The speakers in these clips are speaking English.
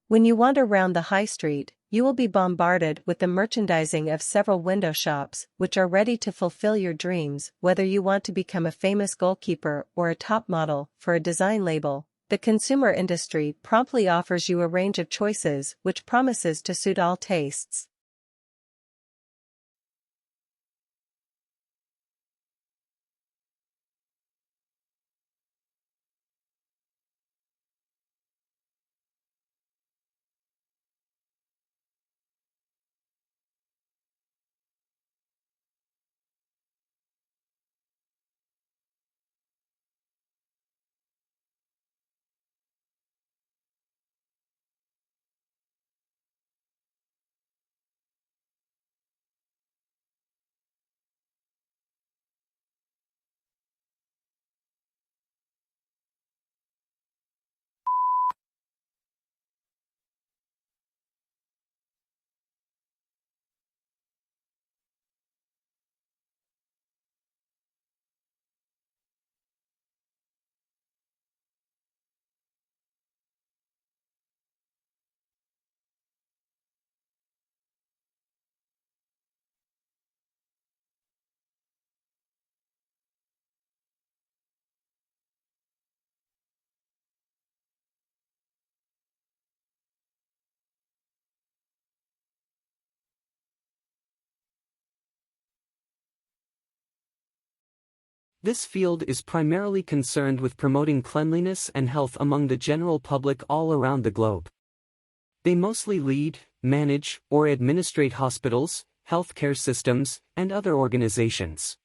When you wander round the high street, you will be bombarded with the merchandising of several window shops which are ready to fulfill your dreams, whether you want to become a famous goalkeeper or a top model for a design label. The consumer industry promptly offers you a range of choices which promises to suit all tastes. This field is primarily concerned with promoting cleanliness and health among the general public all around the globe. They mostly lead, manage, or administrate hospitals, healthcare systems, and other organizations.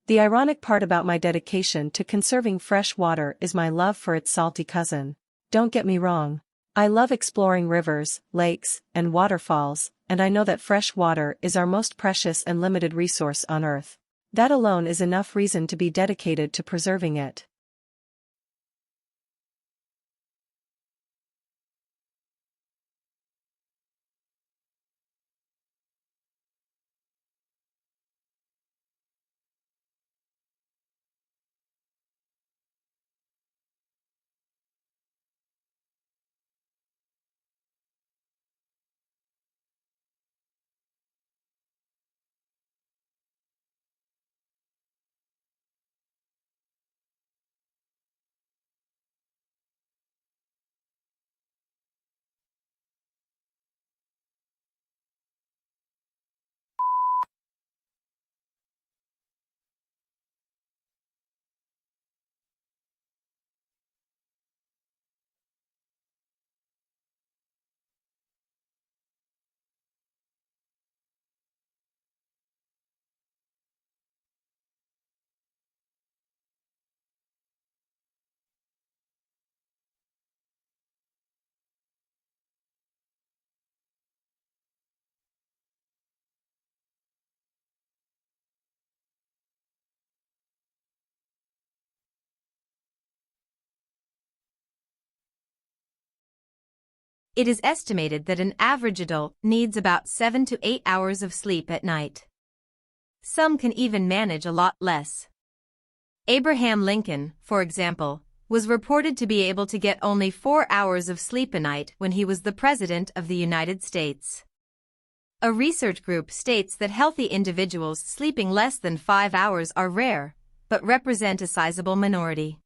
The ironic part about my dedication to conserving fresh water is my love for its salty cousin. Don't get me wrong. I love exploring rivers, lakes, and waterfalls, and I know that fresh water is our most precious and limited resource on Earth. That alone is enough reason to be dedicated to preserving it. It is estimated that an average adult needs about 7 to 8 hours of sleep at night. Some can even manage a lot less. Abraham Lincoln, for example, was reported to be able to get only 4 hours of sleep a night when he was the President of the United States. A research group states that healthy individuals sleeping less than 5 hours are rare, but represent a sizable minority.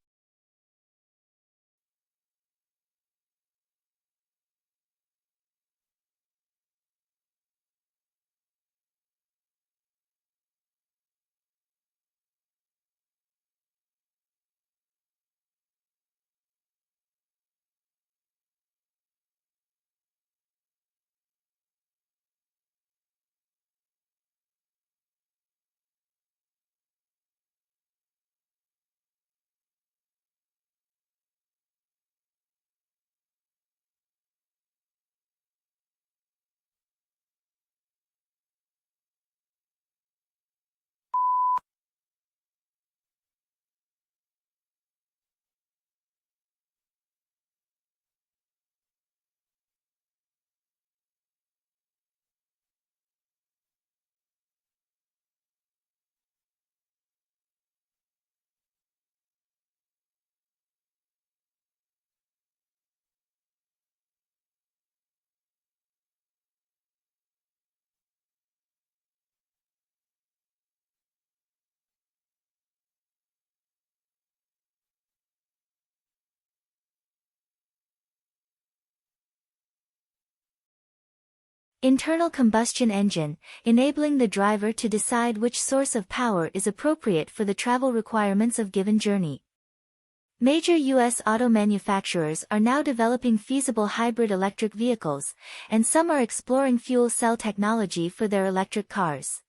Internal combustion engine, enabling the driver to decide which source of power is appropriate for the travel requirements of given journey. Major U.S. auto manufacturers are now developing feasible hybrid electric vehicles, and some are exploring fuel cell technology for their electric cars.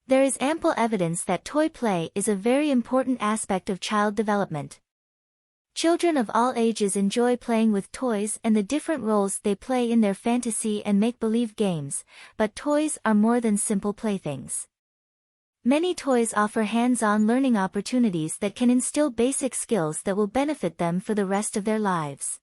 There is ample evidence that toy play is a very important aspect of child development. Children of all ages enjoy playing with toys and the different roles they play in their fantasy and make-believe games, but toys are more than simple playthings. Many toys offer hands-on learning opportunities that can instill basic skills that will benefit them for the rest of their lives.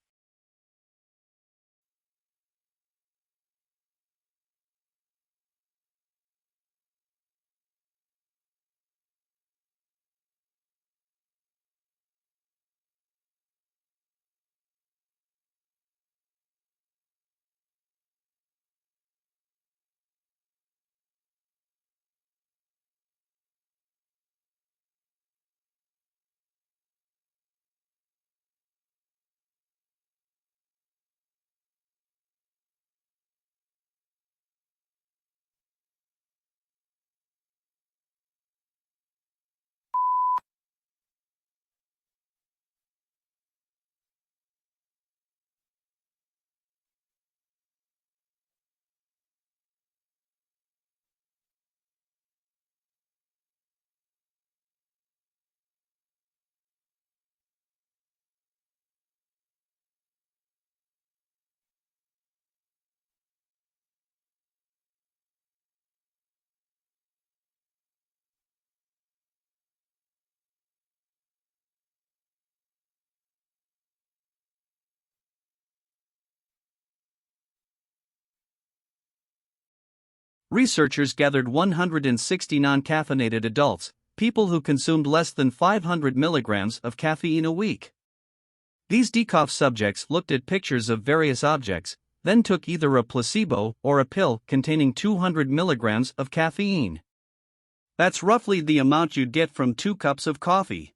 Researchers gathered 160 non-caffeinated adults, people who consumed less than 500 milligrams of caffeine a week. These decaf subjects looked at pictures of various objects, then took either a placebo or a pill containing 200 milligrams of caffeine. That's roughly the amount you'd get from 2 cups of coffee.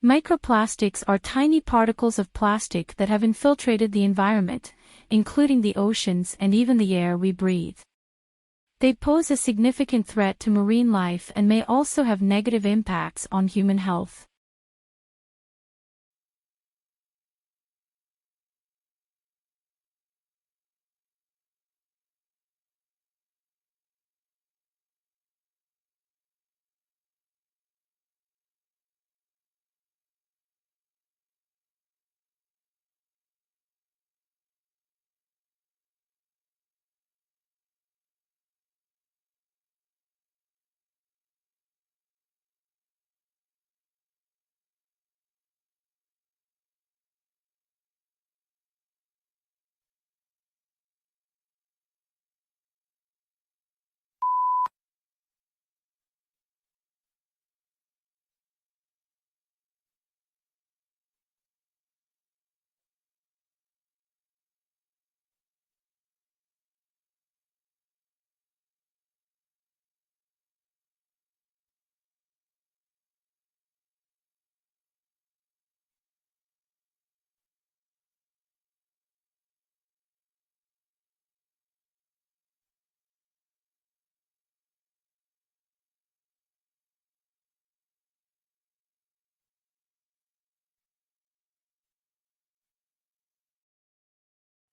Microplastics are tiny particles of plastic that have infiltrated the environment, including the oceans and even the air we breathe. They pose a significant threat to marine life and may also have negative impacts on human health.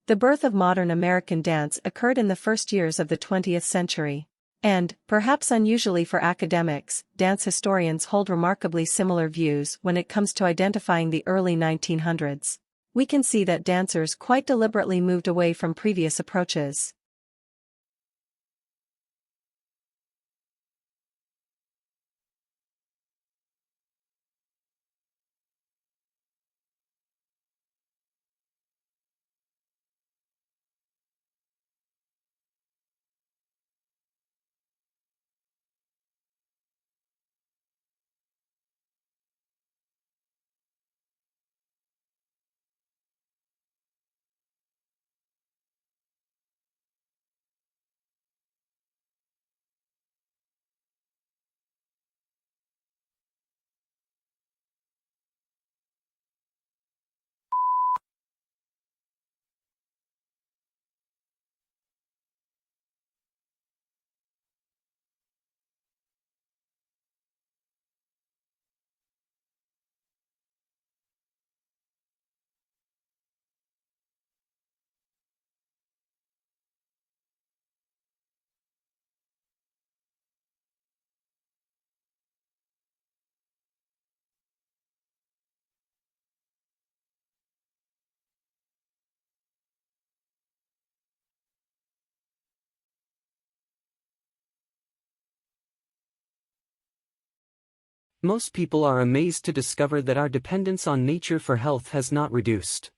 The birth of modern American dance occurred in the first years of the 20th century. And, perhaps unusually for academics, dance historians hold remarkably similar views when it comes to identifying the early 1900s. We can see that dancers quite deliberately moved away from previous approaches. Most people are amazed to discover that our dependence on nature for health has not reduced.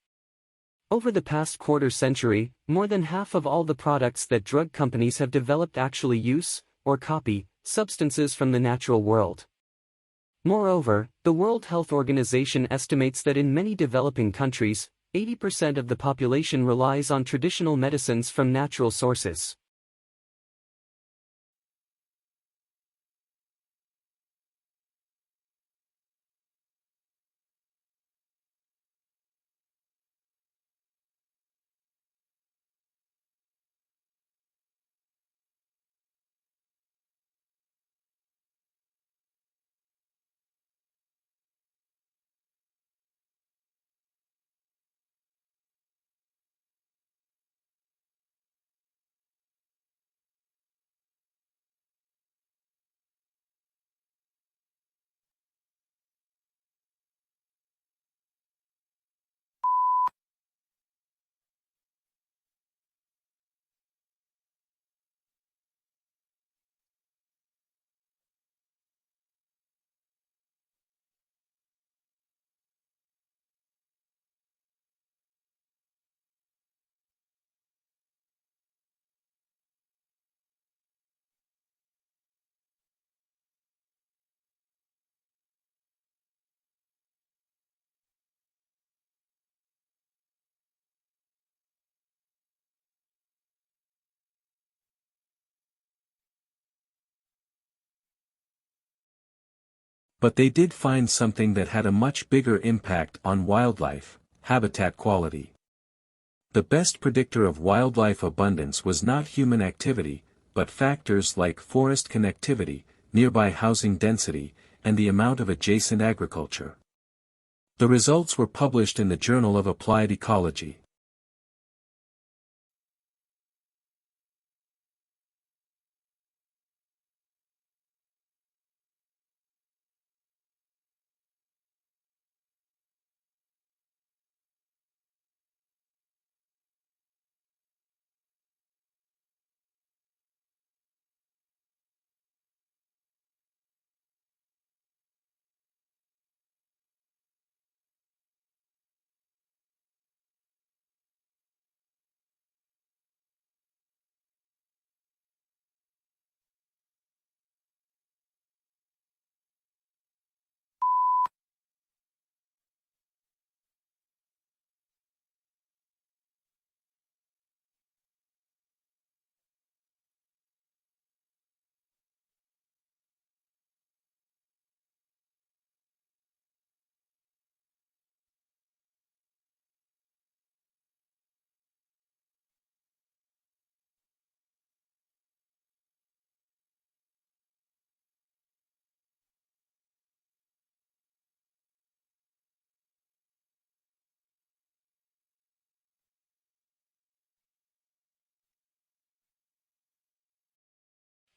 Over the past quarter century, more than half of all the products that drug companies have developed actually use, or copy, substances from the natural world. Moreover, the World Health Organization estimates that in many developing countries, 80% of the population relies on traditional medicines from natural sources. But they did find something that had a much bigger impact on wildlife: habitat quality. The best predictor of wildlife abundance was not human activity, but factors like forest connectivity, nearby housing density, and the amount of adjacent agriculture. The results were published in the Journal of Applied Ecology.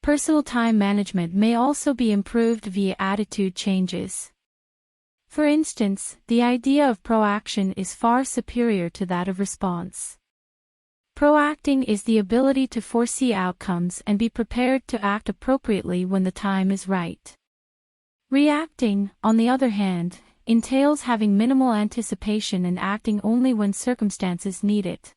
Personal time management may also be improved via attitude changes. For instance, the idea of proaction is far superior to that of response. Proacting is the ability to foresee outcomes and be prepared to act appropriately when the time is right. Reacting, on the other hand, entails having minimal anticipation and acting only when circumstances need it.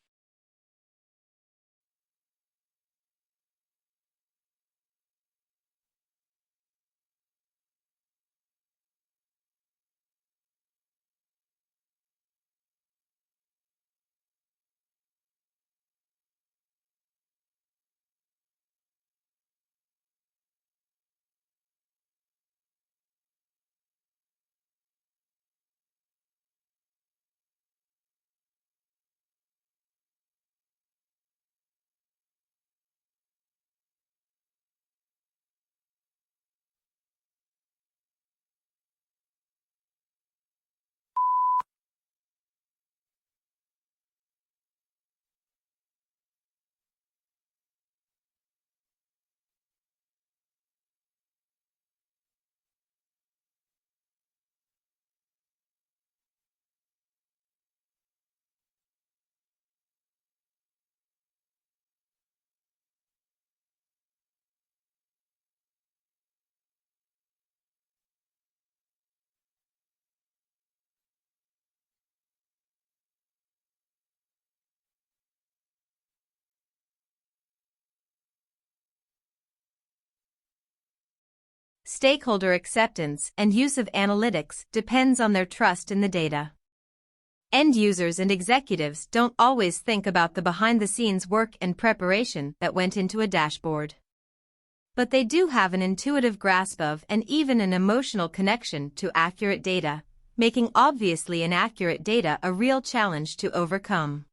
stakeholder acceptance and use of analytics depends on their trust in the data. End users and executives don't always think about the behind-the-scenes work and preparation that went into a dashboard. But they do have an intuitive grasp of and even an emotional connection to accurate data, making obviously inaccurate data a real challenge to overcome.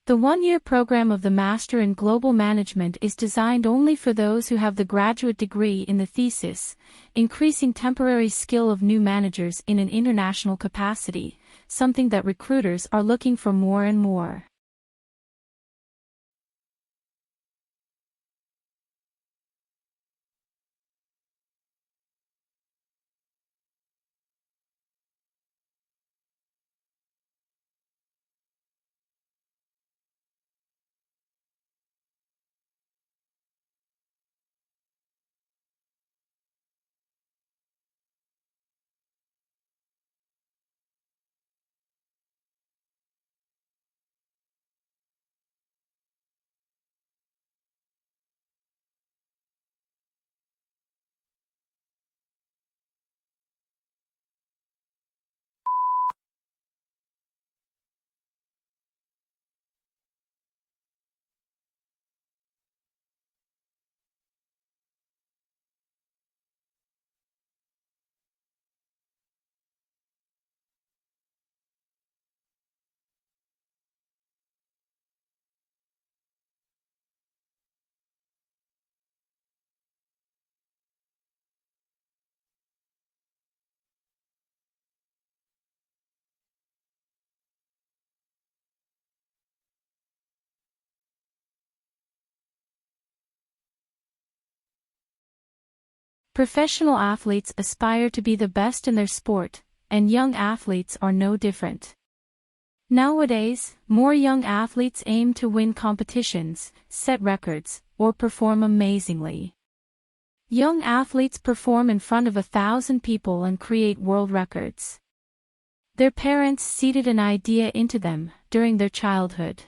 The one-year program of the Master in Global Management is designed only for those who have the graduate degree in the thesis, increasing temporary skill of new managers in an international capacity, something that recruiters are looking for more and more. Professional athletes aspire to be the best in their sport, and young athletes are no different. Nowadays, more young athletes aim to win competitions, set records, or perform amazingly. Young athletes perform in front of 1,000 people and create world records. Their parents seeded an idea into them during their childhood.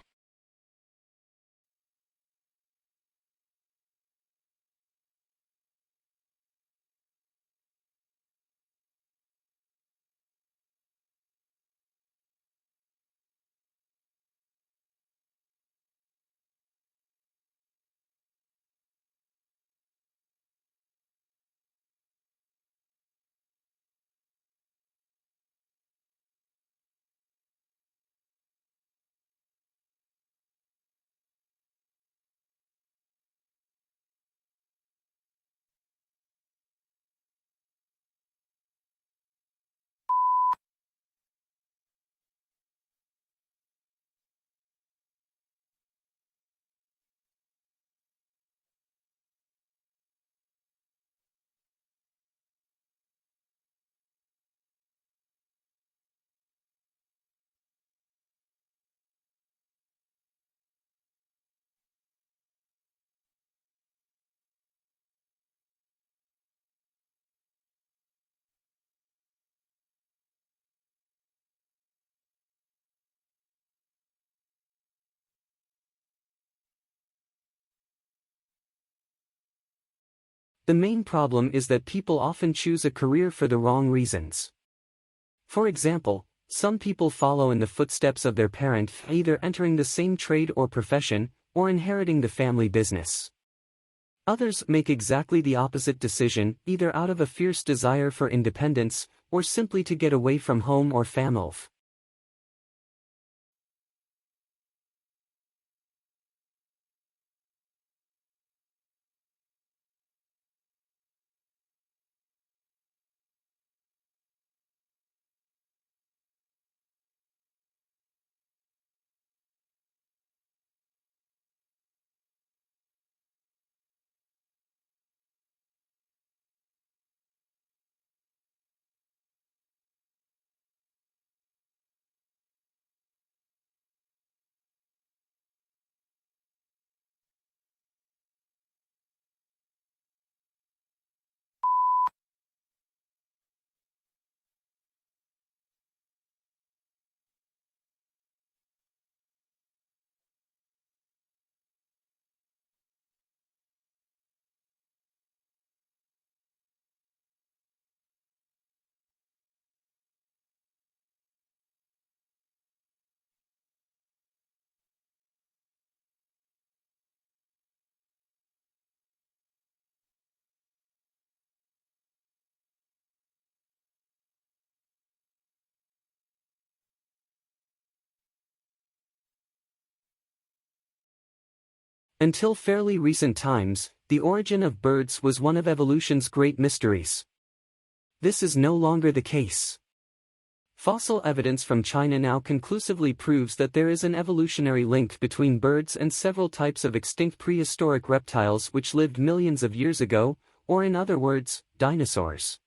The main problem is that people often choose a career for the wrong reasons. For example, some people follow in the footsteps of their parent, either entering the same trade or profession, or inheriting the family business. Others make exactly the opposite decision, either out of a fierce desire for independence, or simply to get away from home or family. Until fairly recent times, the origin of birds was one of evolution's great mysteries. This is no longer the case. Fossil evidence from China now conclusively proves that there is an evolutionary link between birds and several types of extinct prehistoric reptiles which lived millions of years ago, or in other words, dinosaurs.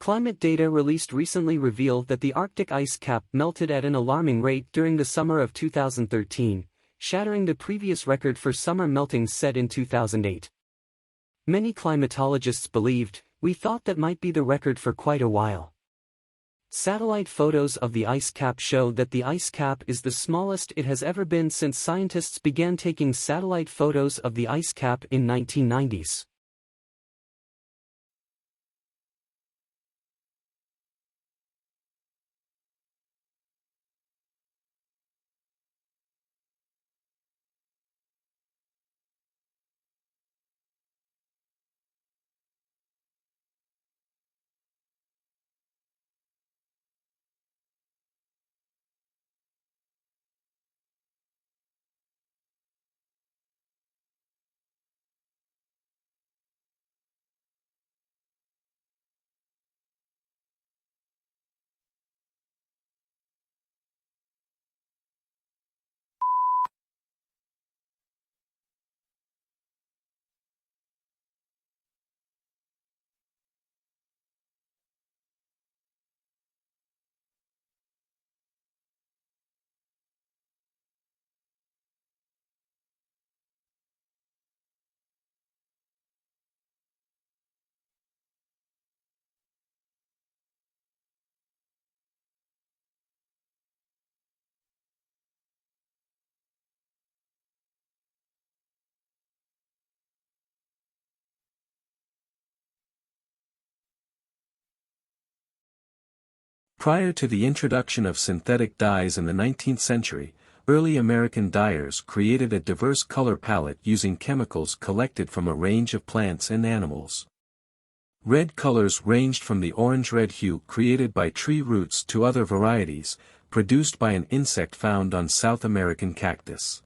Climate data released recently revealed that the Arctic ice cap melted at an alarming rate during the summer of 2013, shattering the previous record for summer melting set in 2008. Many climatologists believed, "We thought that might be the record for quite a while." Satellite photos of the ice cap show that the ice cap is the smallest it has ever been since scientists began taking satellite photos of the ice cap in 1990s. Prior to the introduction of synthetic dyes in the 19th century, early American dyers created a diverse color palette using chemicals collected from a range of plants and animals. Red colors ranged from the orange-red hue created by tree roots to other varieties, produced by an insect found on South American cactus.